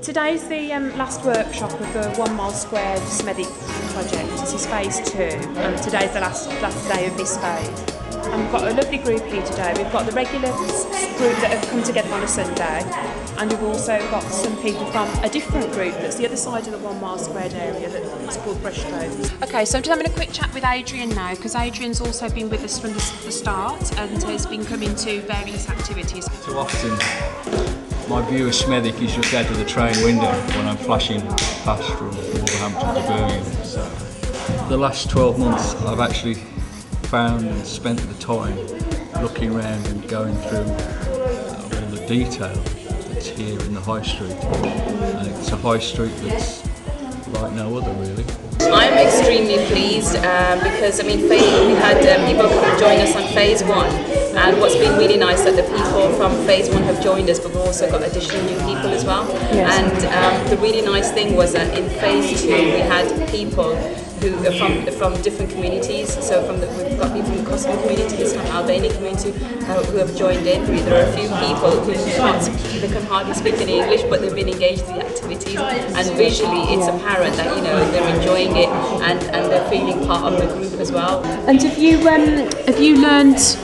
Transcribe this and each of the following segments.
Today's the last workshop of the 1 mile squared Smethwick project. This is phase 2, and today's the last day of this phase. And we've got a lovely group here today. We've got the regular group that have come together on a Sunday, and we've also got some people from a different group that's the other side of the 1 mile squared area that's called Brushstrokes. Okay, so I'm just having a quick chat with Adrian now, because Adrian's also been with us from the start and has been coming to various activities. Too often my view of Smethwick is just out of the train window when I'm flashing past from Wolverhampton to Birmingham. So the last 12 months I've actually found and spent the time looking around and going through all the detail that's here in the high street. And it's a high street that's like no other really. I'm extremely pleased because we had people join us on phase 1, and what's been really nice that the people from phase 1 have joined us, but we've also got additional new people as well. Yes. And the really nice thing was that in phase 2 we had people who are from different communities. So we've got people from the Kosovo community, the Albanian community who have joined in. There are a few people who can hardly speak any English, but they've been engaged in the activities, and visually it's apparent that they're enjoying it and they're feeling part of the group as well. And have you learned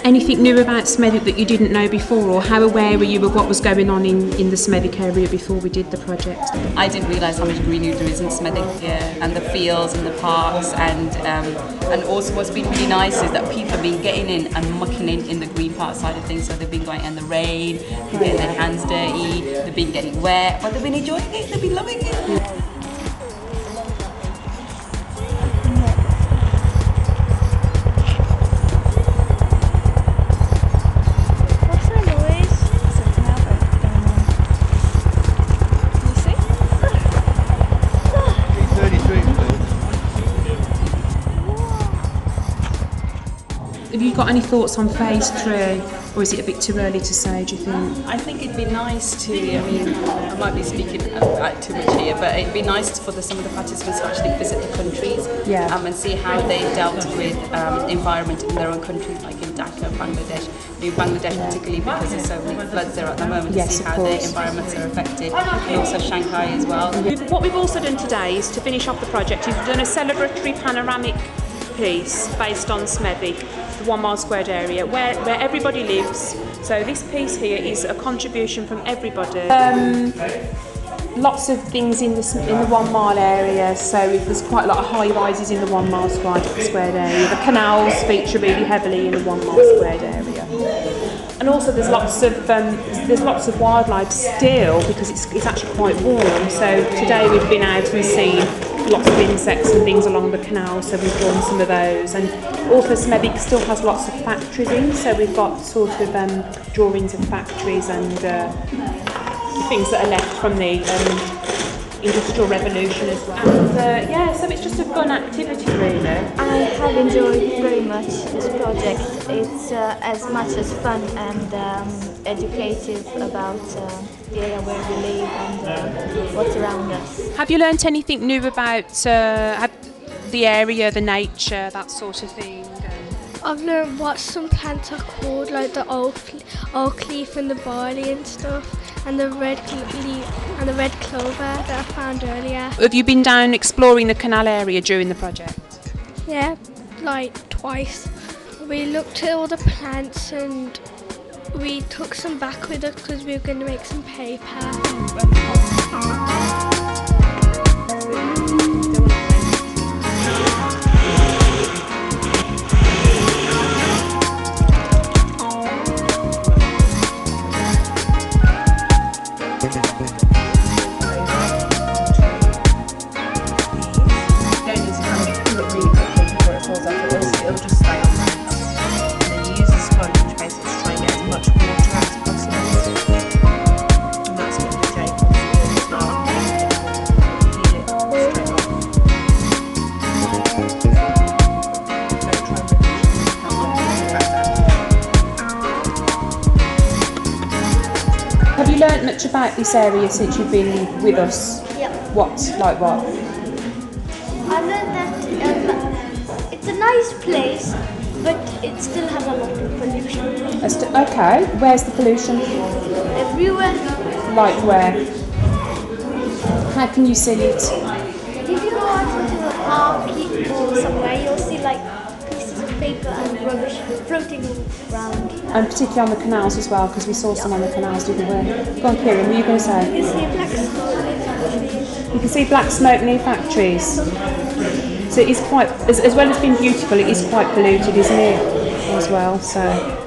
anything new about Smethwick that you didn't know before, or how aware were you of what was going on in the Smethwick area before we did the project? I didn't realise how much greenery there is in Smethwick, and the fields and the parks, and also what's been really nice is that people have been getting in and mucking in the green part side of things. So they've been going in the rain, they've been getting their hands dirty, they've been getting wet, but they've been enjoying it, they've been loving it. Have you got any thoughts on phase 3, or is it a bit too early to say, do you think? I think it'd be nice to, I might be speaking out too much here, but it'd be nice for some of the participants to actually visit the countries and see how they dealt with environment in their own countries, like in Dhaka, Bangladesh. Bangladesh particularly because there's so many floods there at the moment, to see how their environments are affected, and also Shanghai as well. What we've also done today is, to finish off the project, we've done a celebratory panoramic piece based on Smethwick, the 1 mile squared area, where everybody lives. So this piece here is a contribution from everybody. Lots of things in the 1 mile area, so there's quite a lot of high rises in the 1 mile squared area. The canals feature really heavily in the 1 mile squared area. And also there's lots of wildlife still, because it's actually quite warm. So today we've been out and seen lots of insects and things along the canal, so we've drawn some of those. And also Smethwick still has lots of factories in, so we've got sort of drawings of factories and things that are left from the Industrial Revolution as well. And so it's just a fun activity really. I have enjoyed very much this project. It's as much as fun and educative about the area where we live and what's around us. Have you learnt anything new about the area, the nature, that sort of thing? I've learned what some plants are called, like the oak leaf and the barley and stuff, and the red leaf and the red clover that I found earlier. Have you been down exploring the canal area during the project? Yeah, like twice. We looked at all the plants and we took some back with us because we were going to make some paper. Have you learnt much about this area since you've been with us? Yep. What? Like what? I learned that it's a nice place, but it still has a lot of pollution. Okay, where's the pollution? Everywhere. Like where? how can you see it? If you go out into a park or somewhere, you'll see like pieces of paper and rubbish floating around. And particularly on the canals as well, because we saw some on the canals, didn't we? Go on, Kieran, what are you going to say? You can see black smoke near factories. You can see black smoke near factories. So it is quite, as well as being beautiful, it is quite polluted, isn't it? As well, so.